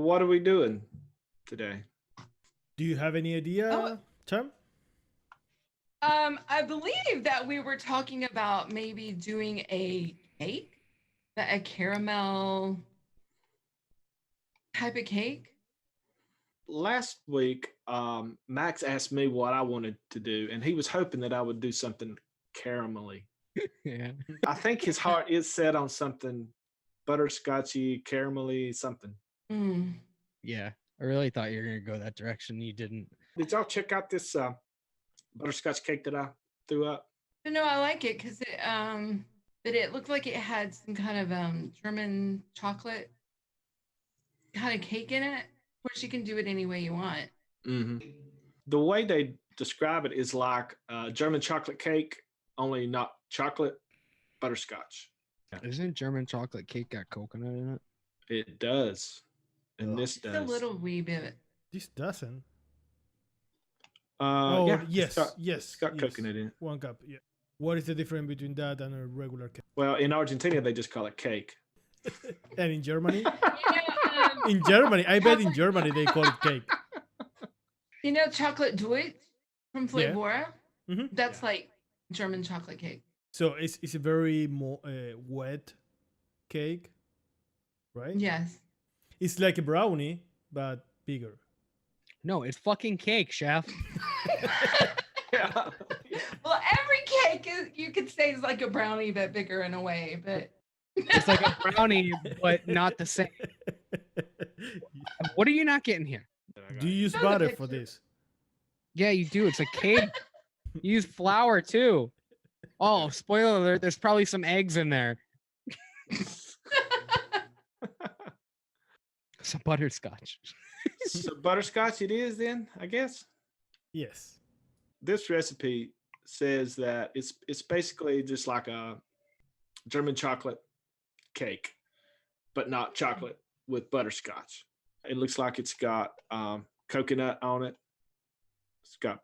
what are we doing today? Do you have any idea, Cham? I believe that we were talking about maybe doing a cake, a caramel type of cake. Last week, Max asked me what I wanted to do, and he was hoping that I would do something caramelly. Yeah. I think his heart is set on something butterscotchy, caramelly, something. Mm. Yeah. I really thought you were going to go that direction. You didn't. Did y'all check out this butterscotch cake that I threw up? But no, I like it because it looked like it had some kind of German chocolate kind of cake in it. Of course, you can do it any way you want. Mm-hmm. The way they describe it is like German chocolate cake, only not chocolate, butterscotch. Isn't German chocolate cake got coconut in it? It does, and this Just does. a little wee bit. This doesn't. Yeah, yes, it's got coconut in it. 1 cup. Yeah. What is the difference between that and a regular cake? Well, in Argentina, they just call it cake. And in Germany? Yeah, In Germany, I bet in Germany they call it cake. you know, chocolate Deutsch from Yeah. Flavora? Mhm. That's like German chocolate cake. So it's a very wet cake, right? Yes. It's like a brownie, but bigger. No, it's fucking cake, chef. Yeah. Well, every cake you could say is like a brownie, but bigger in a way. But It's like a brownie, but not the same. What are you not getting here? Do you use Show the butter for picture. this? Yeah, you do. It's a cake. You use flour too. Oh, spoiler alert, there's probably some eggs in there. Some butterscotch. So butterscotch it is then, I guess. Yes. This recipe says that it's basically just like a German chocolate cake, but not chocolate with butterscotch. It looks like it's got coconut on it. It's got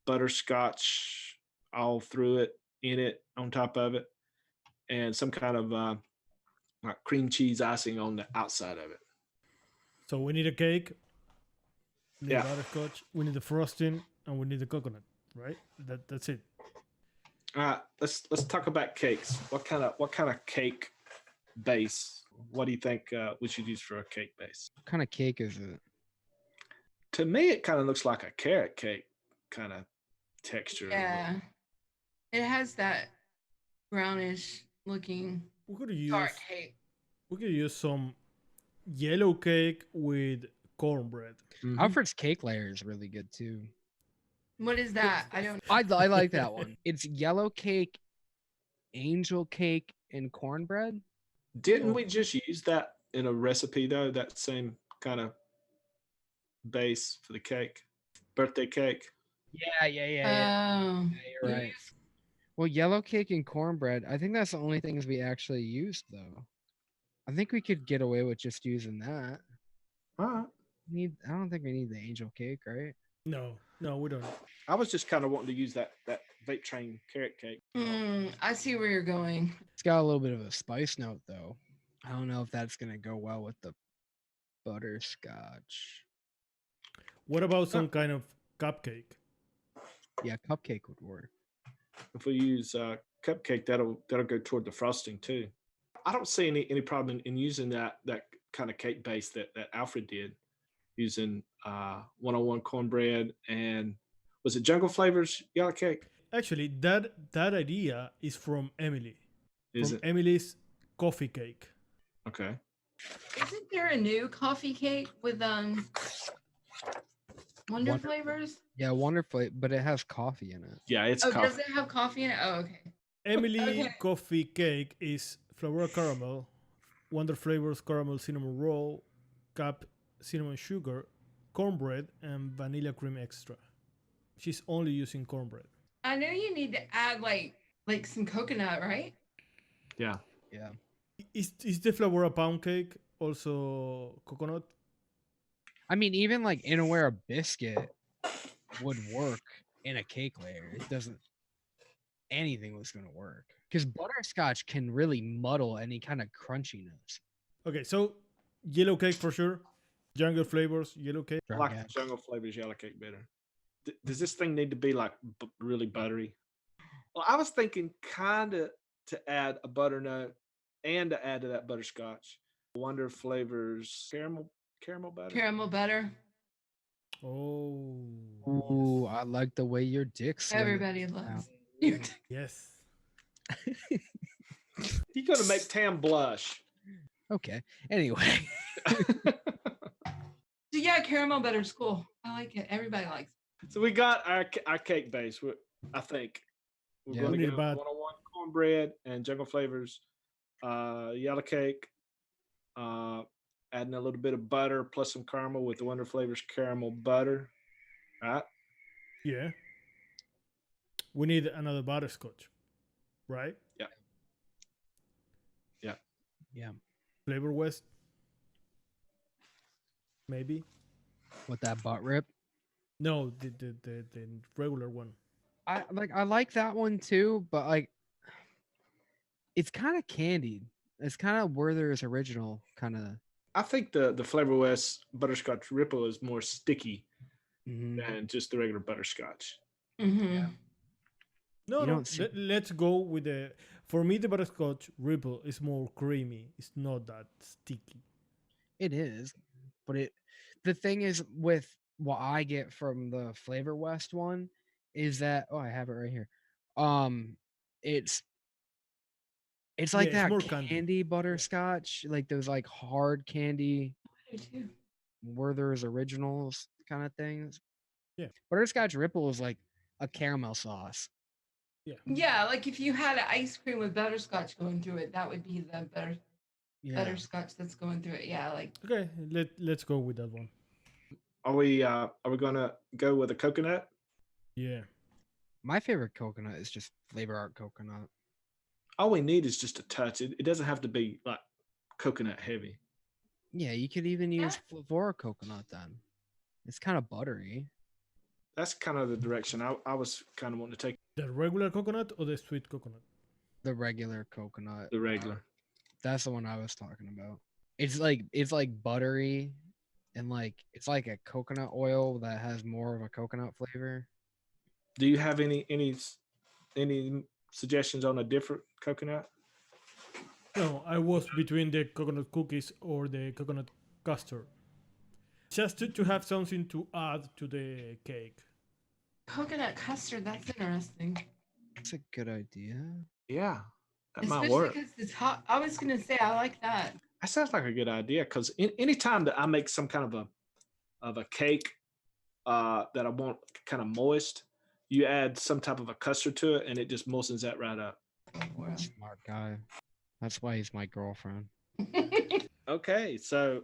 butterscotch all through it, in it, on top of it, and some kind of like cream cheese icing on the outside of it. So we need a cake. We need Yeah. butterscotch. We need the frosting, and we need the coconut. Right? That's it. All right, let's talk about cakes. What kind of cake base? What do you think we should use for a cake base? What kind of cake is it? To me, it kind of looks like a carrot cake kind of texture. yeah, it has that brownish looking We could use tart cake. some yellow cake with cornbread. Mhm. Alfred's cake layer is really good too. What is that? I don't. I like that one. It's yellow cake, angel cake, and cornbread. Didn't we just use that in a recipe though? That same kind of base for the cake, birthday cake. Yeah. Oh, Yeah, you're right. Well, yellow cake and cornbread, I think that's the only things we actually used though. I think we could get away with just using that. All right. I don't think we need the angel cake, right? No, we don't. I was just kind of wanting to use that vape train carrot cake. I see where you're going. It's got a little bit of a spice note though. I don't know if that's gonna go well with the butterscotch. What about some kind of cupcake? Yeah, cupcake would work. If we use cupcake, that'll go toward the frosting too. I don't see any problem in using that kind of cake base that Alfred did, using 101 cornbread and was it Jungle Flavors yellow cake? Actually, that idea is from Emily. Is from it? Emily's coffee cake. Okay. Isn't there a new coffee cake with Wonder Wonder- Flavors? Yeah, wonderful, but it has coffee in it. Yeah, it's Oh, coffee. does it have coffee in it? Oh, okay. Emily Okay. coffee cake is Flora caramel, Wonder Flavors caramel cinnamon roll, cap cinnamon sugar, cornbread, and vanilla cream extra. She's only using cornbread. I know you need to add like some coconut, right? Yeah. Yeah. Is the Flora pound cake also coconut? I mean, even like Inawera biscuit would work in a cake layer. It doesn't. Anything was gonna work because butterscotch can really muddle any kind of crunchiness. Okay, so yellow cake for sure. Jungle Flavors yellow cake. I Drum like cake. the Jungle Flavors yellow cake better. Does this thing need to be like really buttery? Well, I was thinking kind of to add a butternut and to add to that butterscotch. Wonder Flavors caramel butter. Caramel butter. Oh. Ooh, I like the way your dick slings. Everybody loves. You. Yes. You're gonna make Tam blush. Okay. Anyway, So yeah, caramel butter's cool. I like it. Everybody likes it. So we got our cake base. I think we're Yeah. going We to need go about- 101 cornbread and Jungle Flavors, yellow cake, adding a little bit of butter plus some caramel with the Wonder Flavors caramel butter. Right? Yeah. We need another butterscotch, right? yeah, Flavor West. Maybe. with that butt rip. No, the regular one. I like that one too, but like it's kind of candied. It's kind of Werther's original kind of. I think the Flavor West butterscotch ripple is more sticky than just the regular butterscotch. Mm-hmm. No, You no. don't see- Let's go with the. For me, the butterscotch ripple is more creamy. It's not that sticky. It is, but the thing is with what I get from the Flavor West one is that I have it right here. It's like Yeah, it's that more candy, candy. butterscotch, like those like hard candy I do too. Werther's originals kind of things. Yeah. Butterscotch ripple is like a caramel sauce. Yeah, like if you had an ice cream with butterscotch going through it, that would be the Yeah. butterscotch that's going through it. Yeah, like Okay, let's go with that one. Are we gonna go with a coconut? Yeah. My favorite coconut is just Flavor Art coconut. All we need is just a touch. It doesn't have to be like coconut heavy. Yeah, you could even use Flavora coconut then. It's kind of buttery. That's kind of the direction I was kind of wanting to take. The regular coconut or the sweet coconut? The regular coconut. The regular. That's the one I was talking about. It's like buttery and like it's like a coconut oil that has more of a coconut flavor. Do you have any suggestions on a different coconut? No, I was between the coconut cookies or the coconut custard. Just to have something to add to the cake. coconut custard. That's interesting. That's a good idea. Yeah, that might Especially work. because it's hot. I was gonna say I like that. That sounds like a good idea because anytime that I make some kind of a cake that I want kind of moist, you add some type of a custard to it, and it just moistens that right up. Wow. Smart guy. That's why he's my girlfriend. Okay, so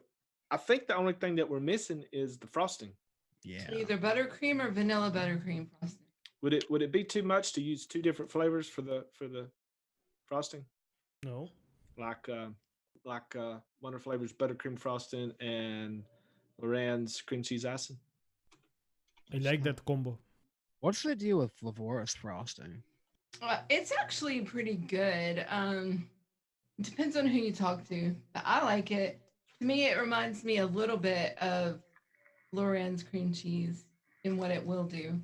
I think the only thing that we're missing is the frosting. Yeah. Either buttercream or vanilla buttercream frosting. Would it be too much to use two different flavors for the frosting, No. like Wonder Flavors buttercream frosting and Loren's cream cheese icing? I like that combo. What's the deal with Flavora's frosting? It's actually pretty good. It depends on who you talk to, but I like it. To me, it reminds me a little bit of Loren's cream cheese and what it will do.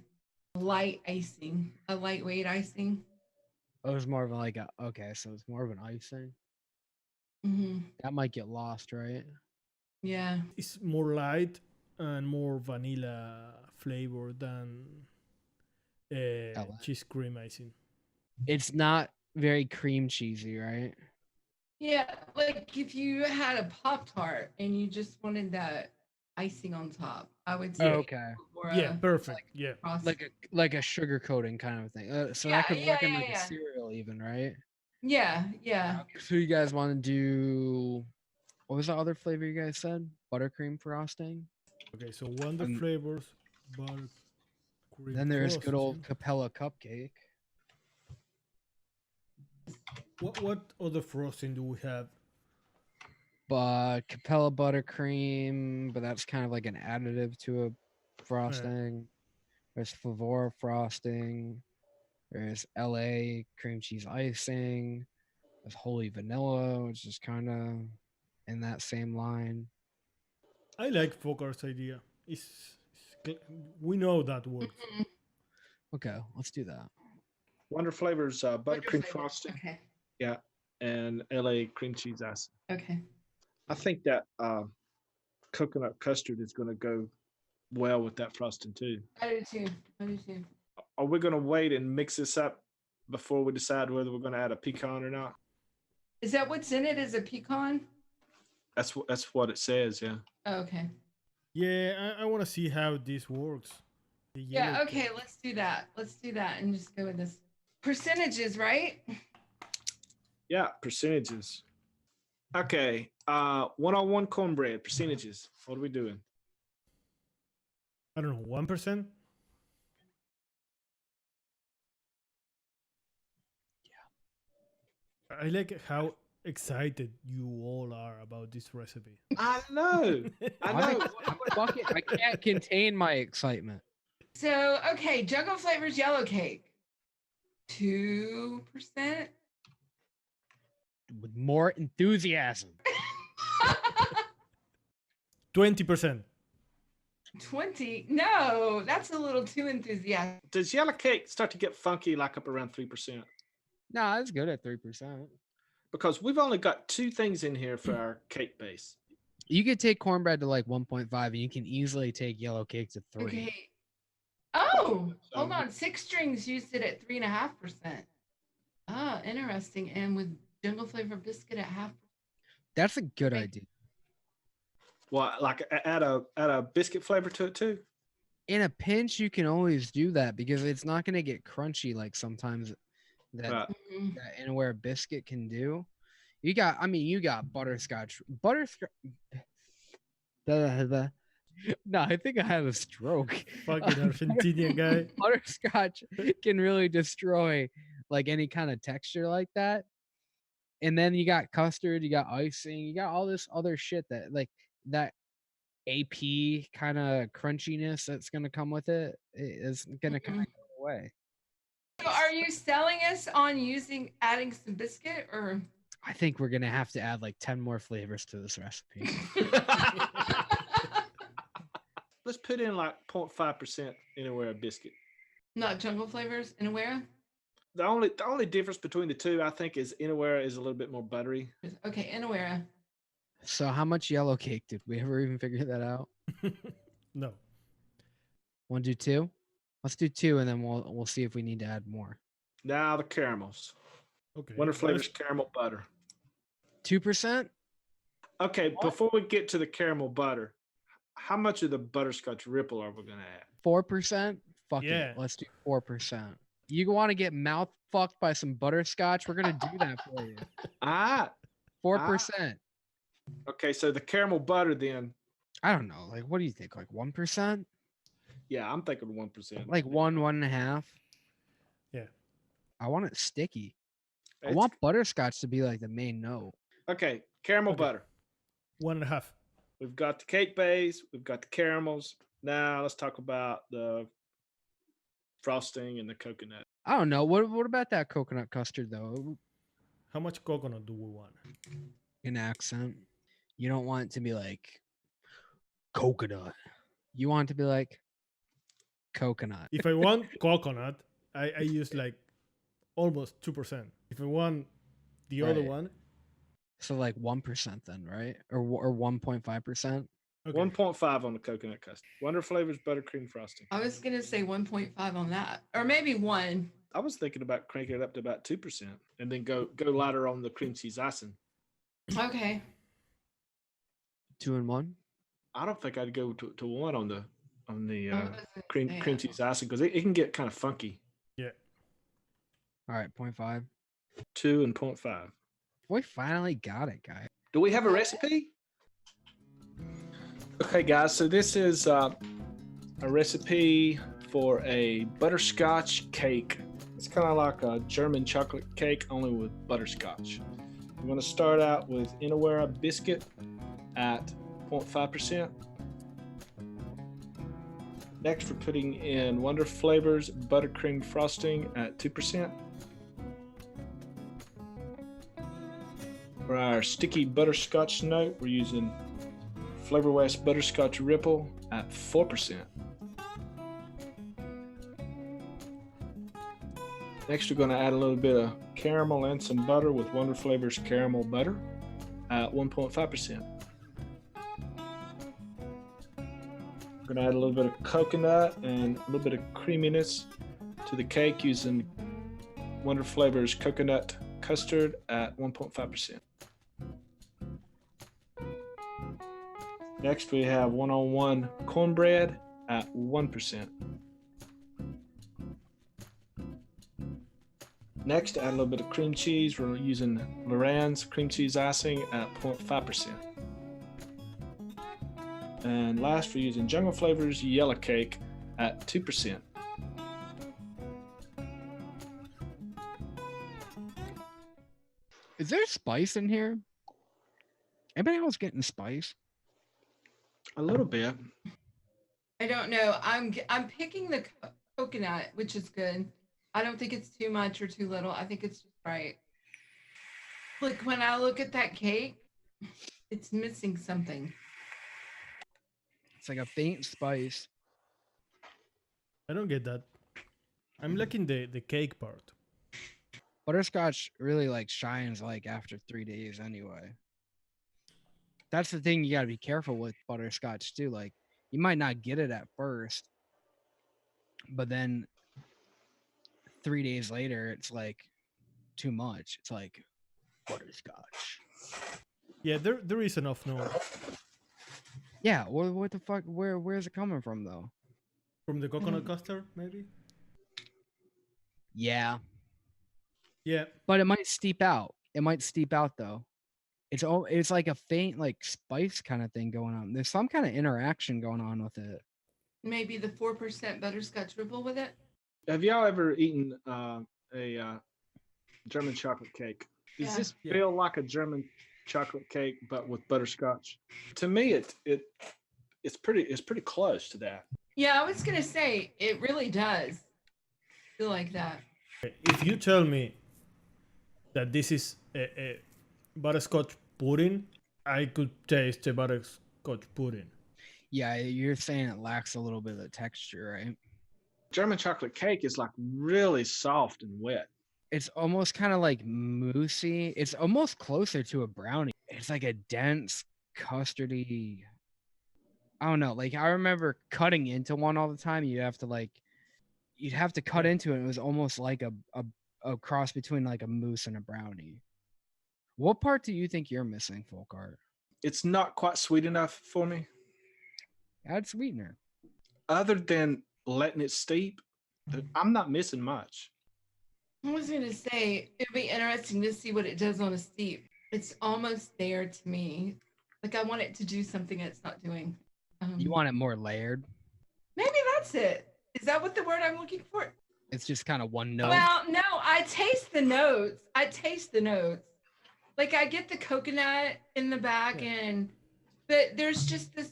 Light icing, a lightweight icing. Oh, it's more of like a okay, so it's more of an icing. Hmm. That might get lost, right? Yeah. It's more light and more vanilla flavor than cheese cream icing. It's not very cream cheesy, right? Yeah, like if you had a Pop Tart and you just wanted that icing on top, I would say. Okay. Or Yeah, perfect. Yeah. Like a sugar coating kind of thing. So Yeah, that could work yeah, in like yeah. a cereal even, right? Yeah, yeah. So you guys want to do what was the other flavor you guys said? Buttercream frosting. Okay, so Wonder Um, Flavors, buttercream. Then there's good old frosting. Capella cupcake. What other frosting do we have? But Capella buttercream, but that's kind of like an additive to a frosting. There's Flavora frosting. There's LA cream cheese icing. There's Holy Vanilla, which is kind of in that same line. I like Folkart's idea. We know that works. Mhm. Okay, let's do that. Wonder Flavors Wonder buttercream flavor. frosting. Okay. Yeah, and LA cream cheese icing. Okay. I think that coconut custard is going to go well with that frosting too. I do too. I do too. Are we going to wait and mix this up before we decide whether we're going to add a pecan or not? Is that what's in it? Is a pecan? That's what it says. Yeah. Oh, okay. Yeah, I want to see how this works. The Yeah. yellow Okay. cake. Let's do that. Let's do that and just go with this. Percentages, right? Yeah, percentages. Okay. 101 cornbread percentages. What are we doing? I don't know, 1%? Yeah. I like how excited you all are about this recipe. I know. I know. I can't contain my excitement. So, okay, Jungle Flavors yellow cake. 2%. With more enthusiasm. 20%. 20? No, that's a little too enthusiastic. Does yellow cake start to get funky like up around 3%? No, that's good at 3%. Because we've only got 2 things in here for our cake base. You could take cornbread to like 1.5, and you can easily take yellow cake to 3. Okay. Oh, hold on. Six Strings used it at 3.5%. Ah, interesting. And with Jungle Flavor biscuit at 0.5%. That's a good Okay. idea. Well, like add a biscuit flavor to it too. In a pinch, you can always do that because it's not going to get crunchy like sometimes that, Right. Mhm. that Anywhere biscuit can do. You got butterscotch. No, I think I have a stroke. Fucking Argentinian guy. Butterscotch can really destroy like any kind of texture like that. And then you got custard, you got icing, you got all this other shit that like that AP kind of crunchiness that's gonna come with it is gonna kind of go away. So are you selling us on adding some biscuit or? I think we're gonna have to add like 10 more flavors to this recipe. Let's put in like 0.5% anywhere biscuit. Not Jungle Flavors anywhere? The only difference between the two, I think, is anywhere is a little bit more buttery. Okay, anywhere. So how much yellow cake did we ever even figure that out? No. Want to do 2? Let's do 2, and then we'll see if we need to add more. Now the caramels. Okay. Wonder Flavors caramel butter. 2%? Okay, before we get to the caramel butter, how much of the butterscotch ripple are we gonna add? 4%? Fuck Yeah. it. Let's do 4%. You want to get mouth fucked by some butterscotch? We're gonna do that for you. 4%. Okay, so the caramel butter then. I don't know. Like, what do you think? Like 1%? Yeah, I'm thinking 1%. Like 1.5? Yeah. I want it sticky. I It's- want butterscotch to be like the main note. Okay, caramel Okay. butter. 1.5. We've got the cake base. We've got the caramels. Now let's talk about the frosting and the coconut. I don't know. What about that coconut custard though? How much coconut do we want? An accent. You don't want it to be like coconut. You want it to be like coconut. If I want coconut, I use like almost 2%. If I want the other Right. one, So like 1% then, right? Or 1.5%. okay. 1.5 on the coconut custard. Wonder Flavors buttercream frosting. I was gonna say 1.5 on that, or maybe 1. I was thinking about cranking it up to about 2% and then go lighter on the cream cheese icing. Okay. 2 and 1. I don't think I'd go to 1 on the I was gonna cream say, cheese icing because it can get kind of funky. Yeah. All right, 0.5. 2 and 0.5. We finally got it, guys. Do we have a recipe? Okay, guys. So this is a recipe for a butterscotch cake. It's kind of like a German chocolate cake, only with butterscotch. I'm going to start out with Inawera biscuit at 0.5%. Next, we're putting in Wonder Flavors buttercream frosting at 2%. For our sticky butterscotch note, we're using Flavor West Butterscotch Ripple at 4%. Next, we're going to add a little bit of caramel and some butter with Wonder Flavors Caramel Butter at 1.5%. We're going to add a little bit of coconut and a little bit of creaminess to the cake using Wonder Flavors Coconut Custard at 1.5%. Next, we have 101 cornbread at 1%. Next, add a little bit of cream cheese. We're using Loren's cream cheese icing at 0.5%. And last, we're using Jungle Flavors Yellow Cake at 2%. Is there spice in here? Anybody else getting spice? A little bit. I don't know. I'm picking the coconut, which is good. I don't think it's too much or too little. I think it's just right. Look, when I look at that cake, it's missing something. It's like a faint spice. I don't get that. I'm liking the cake part. Butterscotch really like shines like after 3 days anyway. That's the thing you gotta be careful with butterscotch too. Like you might not get it at first, but then 3 days later it's like too much. It's like butterscotch. Yeah, there is enough note Yeah, what the fuck? Where's it coming from though? from the coconut custard, maybe. Yeah, Yeah, but it might steep out. It might steep out though. It's like a faint like spice kind of thing going on. There's some kind of interaction going on with it. Maybe the 4% butterscotch ripple with it. Have y'all ever eaten a German chocolate cake? Does Yeah. this Yeah. feel like a German chocolate cake but with butterscotch? To me, it's pretty close to that. Yeah, I was gonna say it really does feel like that. if you tell me that this is a butterscotch pudding, I could taste the butterscotch pudding. Yeah, you're saying it lacks a little bit of the texture, right? German chocolate cake is like really soft and wet. It's almost kind of like moussey. It's almost closer to a brownie. It's like a dense, custardy. I don't know. Like I remember cutting into one all the time. You'd have to cut into it. It was almost like a cross between like a mousse and a brownie. What part do you think you're missing, Folkart? It's not quite sweet enough for me. Add sweetener. Other than letting it steep, I'm not missing much. I was gonna say it'd be interesting to see what it does on a steep. It's almost there to me. Like I want it to do something it's not doing. You want it more layered. Maybe that's it. Is that what the word I'm looking for? It's just kind of one note. Well, no, I taste the notes. Like I get the coconut in the back end, but there's just this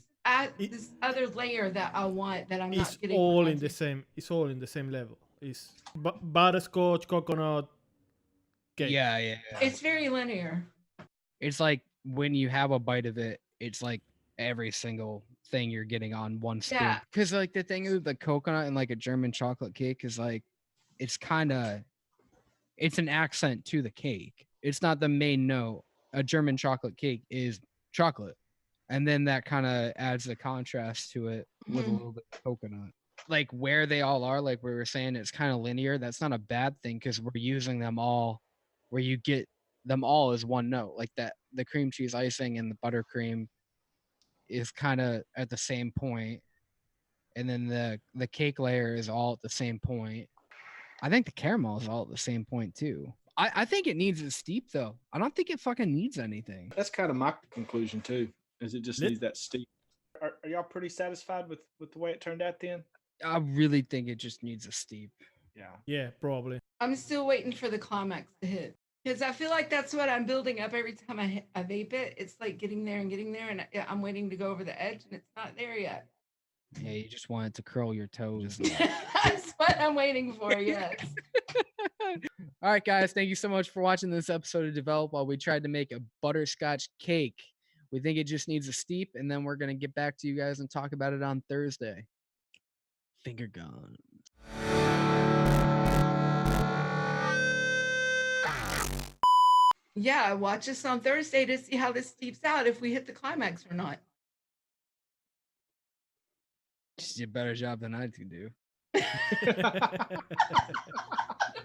this other layer that I want that I'm It's not getting. all in the same. It's all in the same level. It's butterscotch, coconut, cake. Yeah. It's very linear. It's like when you have a bite of it, it's like every single thing you're getting on one scoop. Yeah. Because like the thing with the coconut and like a German chocolate cake is like, it's an accent to the cake. It's not the main note. A German chocolate cake is chocolate. And then that kind of adds the contrast to it with a little bit of coconut. Like where they all are, like we were saying, it's kind of linear. That's not a bad thing because we're using them all where you get them all as one note. Like that, the cream cheese icing and the buttercream is kind of at the same point. And then the cake layer is all at the same point. I think the caramel is all at the same point too. I think it needs a steep though. I don't think it fucking needs anything. That's kind of my conclusion too, is it just needs that steep. Are y'all pretty satisfied with the way it turned out then? I really think it just needs a steep. Yeah, probably. I'm still waiting for the climax to hit because I feel like that's what I'm building up every time I vape it. It's like getting there, and I'm waiting to go over the edge, and it's not there yet. Yeah, you just want it to curl your toes. That's what I'm waiting for. Yes. All right, guys. Thank you so much for watching this episode of Develop While we tried to make a butterscotch cake We think it just needs a steep, and then we're going to get back to you guys and talk about it on Thursday. Finger guns. Yeah, watch us on Thursday to see how this steeps out, if we hit the climax or not. Just did a better job than I could do.